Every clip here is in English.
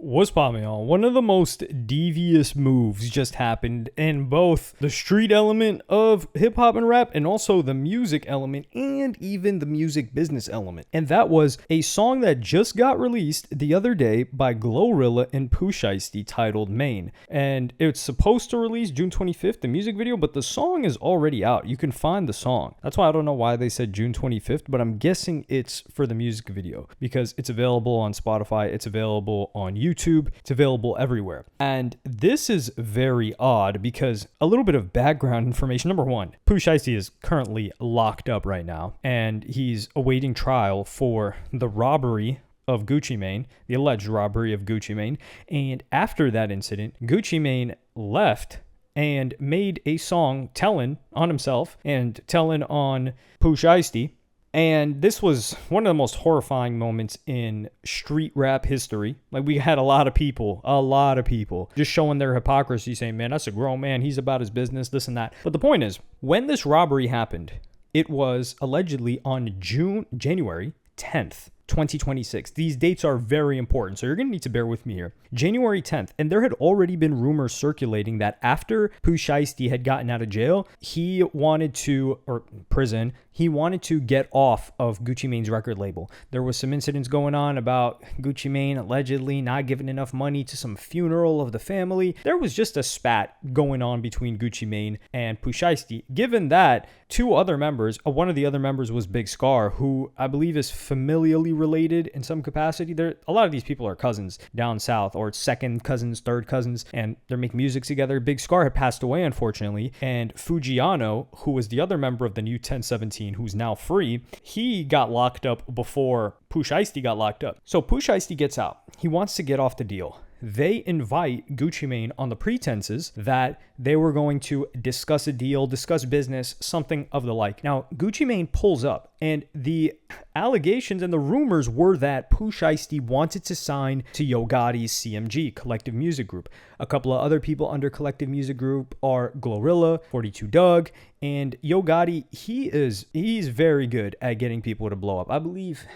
What's poppin', y'all? One of the most devious moves just happened in both the street element of hip hop and rap and also the music element and even the music business element. And that was a song that just got released the other day by Glorilla and Pooh Shiesty titled Main. And it's supposed to release June 25th, the music video, but the song is already out. You can find the song. That's why I don't know why they said June 25th, but I'm guessing it's for the music video because it's available on Spotify, it's available on YouTube, it's available everywhere. And this is very odd because a little bit of background information. Number one, Pooh Shiesty is currently locked up right now and he's awaiting trial for the robbery of Gucci Mane, the alleged robbery of Gucci Mane. And after that incident, Gucci Mane left and made a song telling on himself and telling on Pooh Shiesty. And this was one of the most horrifying moments in street rap history. Like, we had a lot of people just showing their hypocrisy, saying, man, that's a grown man. He's about his business, this and that. But the point is, when this robbery happened, it was allegedly on January 10th. 2026. These dates are very important, so you're going to need to bear with me here. January 10th, and there had already been rumors circulating that after Pooh Shiesty had gotten out of jail, he wanted to get off of Gucci Mane's record label. There was some incidents going on about Gucci Mane allegedly not giving enough money to some funeral of the family. There was just a spat going on between Gucci Mane and Pooh Shiesty. Given that, one of the other members was Big Scar, who I believe is familially related in some capacity. A lot of these people are cousins down south, or second cousins, third cousins, and they're making music together. Big Scar had passed away, unfortunately, and Fujiano, who was the other member of the new 1017, who's now free, he got locked up before Pooh Shiesty got locked up. So Pooh Shiesty gets out. He wants to get off the deal. They invite Gucci Mane on the pretenses that they were going to discuss a deal, discuss business, something of the like. Now, Gucci Mane pulls up, and the allegations and the rumors were that Pooh Shiesty wanted to sign to Yo Gotti's CMG, Collective Music Group. A couple of other people under Collective Music Group are Glorilla, 42 Doug, and Yo Gotti. He's very good at getting people to blow up. I believe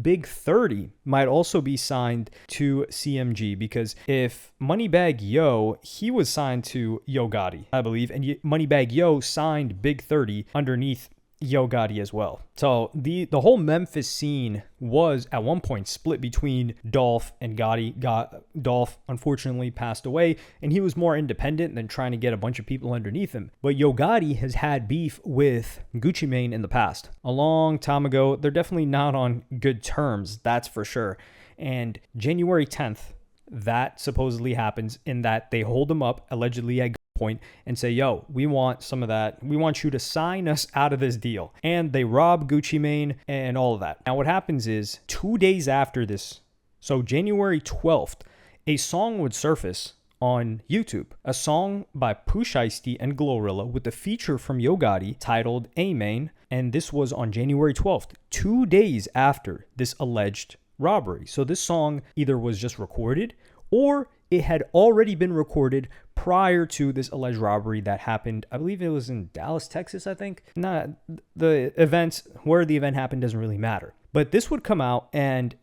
Big 30 might also be signed to CMG, because if Moneybagg Yo, he was signed to Yo Gotti, I believe, and Moneybagg Yo signed Big 30 underneath Yo Gotti as well. So the whole Memphis scene was at one point split between Dolph and Gotti. Dolph unfortunately passed away, and he was more independent than trying to get a bunch of people underneath him. But Yo Gotti has had beef with Gucci Mane in the past. A long time ago. They're definitely not on good terms, that's for sure. And January 10th, that supposedly happens in that they hold him up, allegedly at point, and say, yo, we want some of that. We want you to sign us out of this deal. And they rob Gucci Mane and all of that. Now, what happens is 2 days after this, so January 12th, a song would surface on YouTube, a song by Pooh Shiesty and Glorilla with a feature from Yo Gotti titled Amen. And this was on January 12th, 2 days after this alleged robbery. So this song either was just recorded or it had already been recorded prior to this alleged robbery that happened. I believe it was in Dallas, Texas, I think. Where the event happened doesn't really matter. But this would come out, and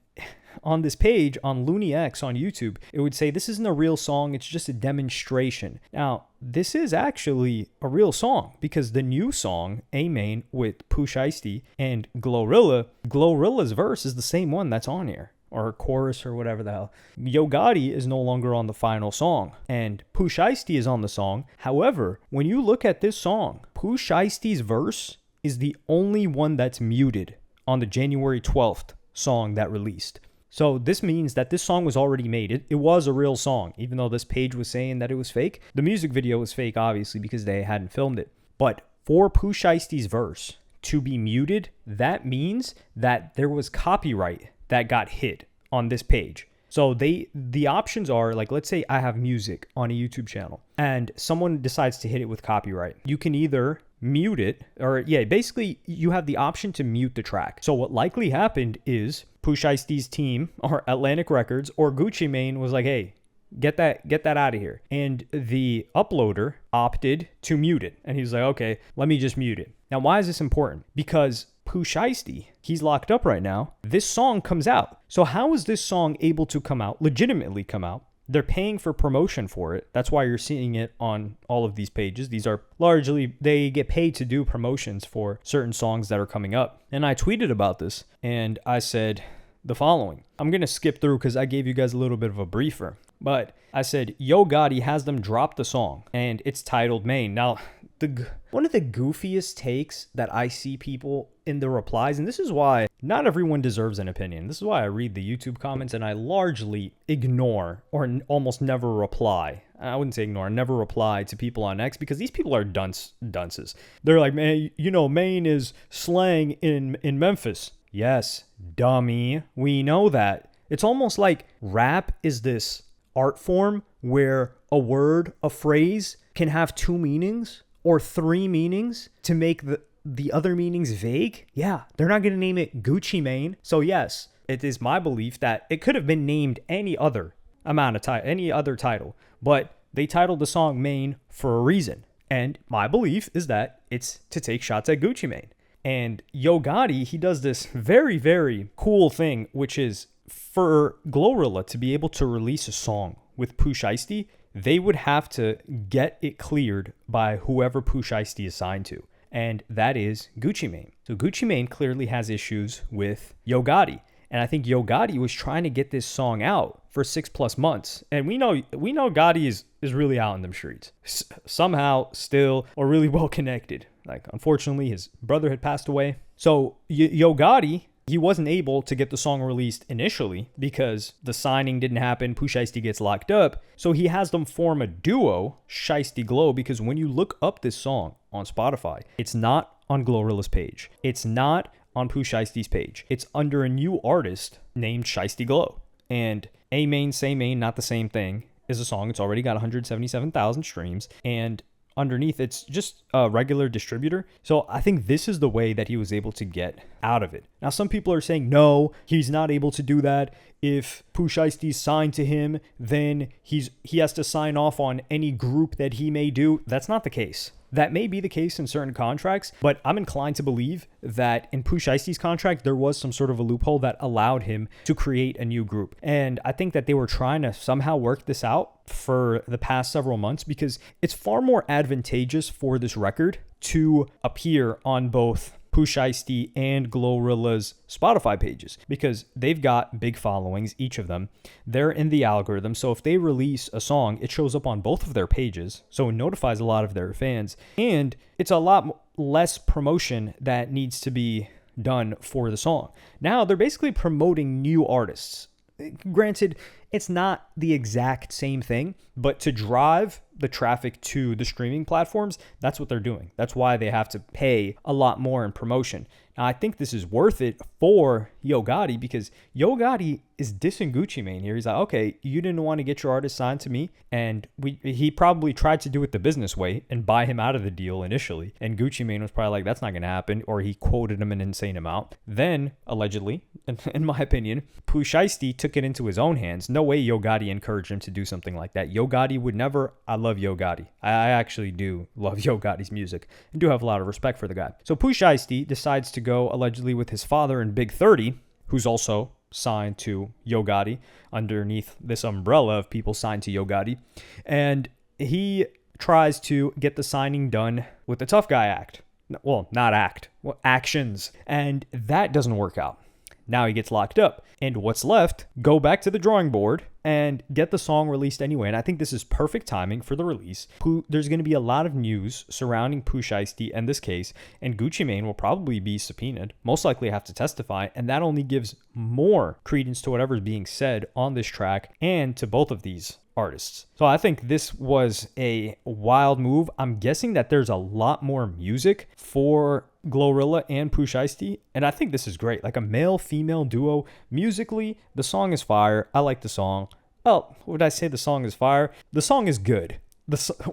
on this page, on Looney X on YouTube, it would say, this isn't a real song, it's just a demonstration. Now, this is actually a real song, because the new song, Amen, with Pooh Shiesty and Glorilla's verse is the same one that's on here, or chorus, or whatever the hell. Yo Gotti is no longer on the final song, and Pooh Shiesty is on the song. However, when you look at this song, Pooh Shiesty's verse is the only one that's muted on the January 12th song that released. So this means that this song was already made. It was a real song, even though this page was saying that it was fake. The music video was fake, obviously, because they hadn't filmed it. But for Pooh Shiesty's verse to be muted, that means that there was copyright that got hit on this page. So the options are, like, let's say I have music on a YouTube channel and someone decides to hit it with copyright. You can either mute it, or basically you have the option to mute the track. So what likely happened is Pooh Shiesty's team, or Atlantic Records, or Gucci Mane was like, hey, get that out of here. And the uploader opted to mute it. And he's like, okay, let me just mute it. Now, why is this important? Because Pooh Shiesty, he's locked up right now. This song comes out. So how is this song able to come out, legitimately come out? They're paying for promotion for it. That's why you're seeing it on all of these pages. These are largely, they get paid to do promotions for certain songs that are coming up. And I tweeted about this and I said the following. I'm going to skip through because I gave you guys a little bit of a briefer. But I said, Yo Gotti has them drop the song and it's titled Maine. Now, one of the goofiest takes that I see people in the replies, and this is why not everyone deserves an opinion. This is why I read the YouTube comments and I largely ignore or almost never reply. I wouldn't say ignore, never reply to people on X because these people are dunces. They're like, man, you know, Maine is slang in Memphis. Yes, dummy. We know that. It's almost like rap is this art form where a word, a phrase can have two meanings or three meanings to make the other meanings vague. Yeah, they're not going to name it Gucci Mane. So yes, it is my belief that it could have been named any other any other title, but they titled the song Mane for a reason. And my belief is that it's to take shots at Gucci Mane. And Yo Gotti, he does this very, very cool thing, which is for Glorilla to be able to release a song with Pooh Shiesty, they would have to get it cleared by whoever Pooh Shiesty is signed to. And that is Gucci Mane. So Gucci Mane clearly has issues with Yo Gotti. And I think Yo Gotti was trying to get this song out for 6+ months. And we know Gotti is really out in them streets. Somehow, still, or really well connected. Like, unfortunately, his brother had passed away. So Yo Gotti, he wasn't able to get the song released initially because the signing didn't happen. Pooh Shiesty gets locked up. So he has them form a duo, Shiesty Glow, because when you look up this song on Spotify, it's not on Glorilla's page. It's not on Pooh Shiesty's page. It's under a new artist named Shiesty Glow. And A Main, Say Main, Not the Same Thing is a song. It's already got 177,000 streams. And underneath, it's just a regular distributor. So I think this is the way that he was able to get out of it. Now, some people are saying, no, he's not able to do that. If Pooh Shiesty's signed to him, then he has to sign off on any group that he may do. That's not the case. That may be the case in certain contracts, but I'm inclined to believe that in Pooh Shiesty's contract, there was some sort of a loophole that allowed him to create a new group. And I think that they were trying to somehow work this out for the past several months because it's far more advantageous for this record to appear on both Pooh Shiesty and Glorilla's Spotify pages because they've got big followings, each of them. They're in the algorithm. So if they release a song, it shows up on both of their pages. So it notifies a lot of their fans. And it's a lot less promotion that needs to be done for the song. Now they're basically promoting new artists. Granted, it's not the exact same thing, but to drive the traffic to the streaming platforms, that's what they're doing. That's why they have to pay a lot more in promotion. Now, I think this is worth it for Yo Gotti because Yo Gotti is dissing Gucci Mane here. He's like, okay, you didn't want to get your artist signed to me. And he probably tried to do it the business way and buy him out of the deal initially. And Gucci Mane was probably like, that's not going to happen. Or he quoted him an insane amount. Then, allegedly, in my opinion, Pooh Shiesty took it into his own hands. No way Yo Gotti encouraged him to do something like that. Yo Gotti would never. I love Yo Gotti. I actually do love Yo Gotti's music and do have a lot of respect for the guy. So Pooh Shiesty decides to go allegedly with his father in Big 30, who's also signed to Yo Gotti underneath this umbrella of people signed to Yo Gotti. And he tries to get the signing done with the Tough Guy Act. Well, not act. Well, actions. And that doesn't work out. Now he gets locked up. And what's left, go back to the drawing board and get the song released anyway. And I think this is perfect timing for the release. There's going to be a lot of news surrounding Pooh Shiesty and this case. And Gucci Mane will probably be subpoenaed, most likely have to testify. And that only gives more credence to whatever's being said on this track and to both of these artists. So I think this was a wild move. I'm guessing that there's a lot more music for Glorilla and Pooh Shiesty, and I think this is great. Like a male-female duo. Musically, the song is fire. I like the song. Oh, would I say the song is fire? The song is good.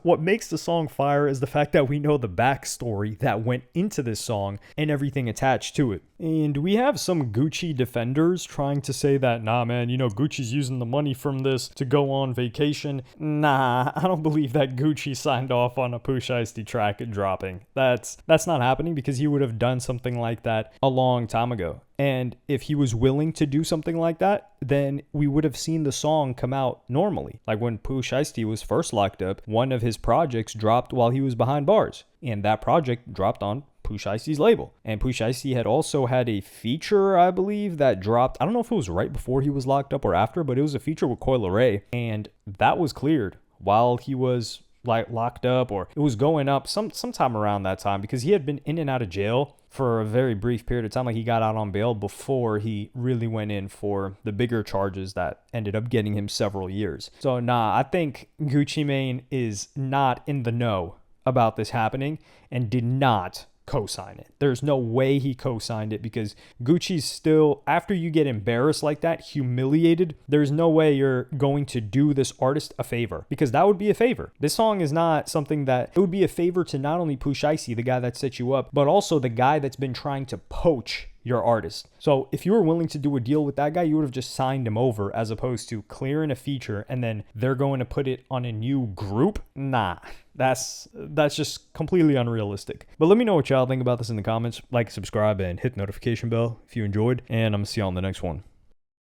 what makes the song fire is the fact that we know the backstory that went into this song and everything attached to it. And we have some Gucci defenders trying to say that, nah, man, Gucci's using the money from this to go on vacation. Nah, I don't believe that Gucci signed off on a Pooh Shiesty track dropping. That's not happening, because he would have done something like that a long time ago. And if he was willing to do something like that, then we would have seen the song come out normally. Like when Pooh Shiesty was first locked up, one of his projects dropped while he was behind bars. And that project dropped on Pooh Shiesty's label. And Pooh Shiesty had also had a feature, I believe, that dropped. I don't know if it was right before he was locked up or after, but it was a feature with Coi Leray. And that was cleared while he was locked up, or it was going up sometime around that time, because he had been in and out of jail for a very brief period of time. Like, he got out on bail before he really went in for the bigger charges that ended up getting him several years. So I think Gucci Mane is not in the know about this happening and did not co-sign it. There's no way he co-signed it, because Gucci's still, after you get embarrassed like that, humiliated, there's no way you're going to do this artist a favor, because that would be a favor. This song is not something that, it would be a favor to not only Pooh Shiesty, the guy that set you up, but also the guy that's been trying to poach your artist. So if you were willing to do a deal with that guy, you would have just signed him over, as opposed to clearing a feature and then they're going to put it on a new group. Nah, that's just completely unrealistic. But let me know what y'all think about this in the comments. Like, subscribe, and hit the notification bell if you enjoyed, and I'm gonna see you on the next one.